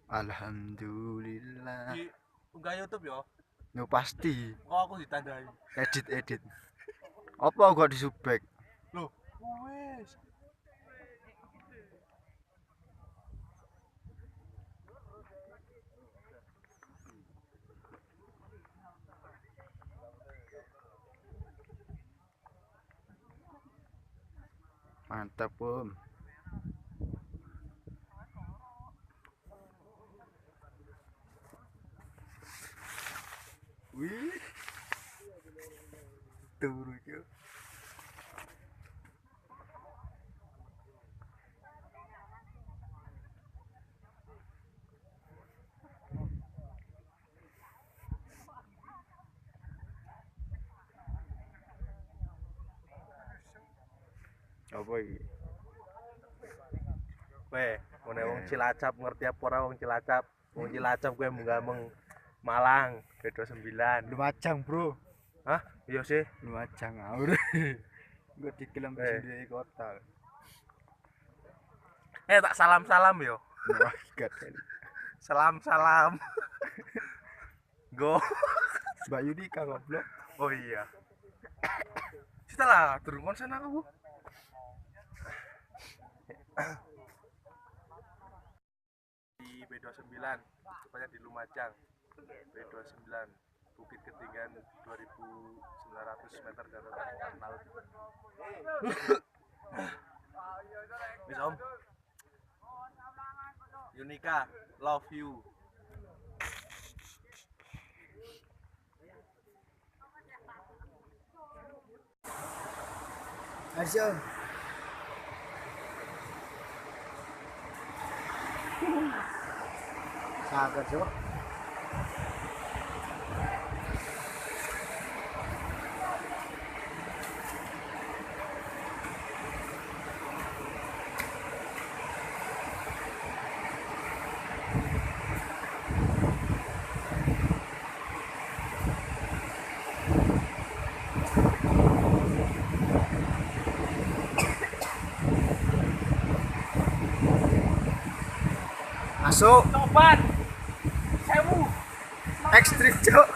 Alhamdulillah. Di unggah YouTube yo. Yo pasti. Kok aku ditandai. Edit. Apa kok disubek? Loh, wes. Mantap, Om. Wih. Turu yo. Apa iki? Weh, ngene wong Cilacap ngerti apa ora wong Cilacap? Wong Cilacap gue munggah meng Malang, B29. Lumajang, Bro. Hah? Iya sih. Lumajang ngawur. Gue dikirim sendiri kota. Tak salam-salam yo. Wah, gak. Salam-salam. Go. Mbak Yudika goblok. Oh iya. Setelah turun konsen aku. Di B29, tepatnya di Lumajang. B29, bukit ketinggian 2.900 meter dari permukaan laut. Wis Om. Yunika, love you. Ayo. Sabar, Cok. Masuk. Tobat. Sewu. Ekstrim, Cok.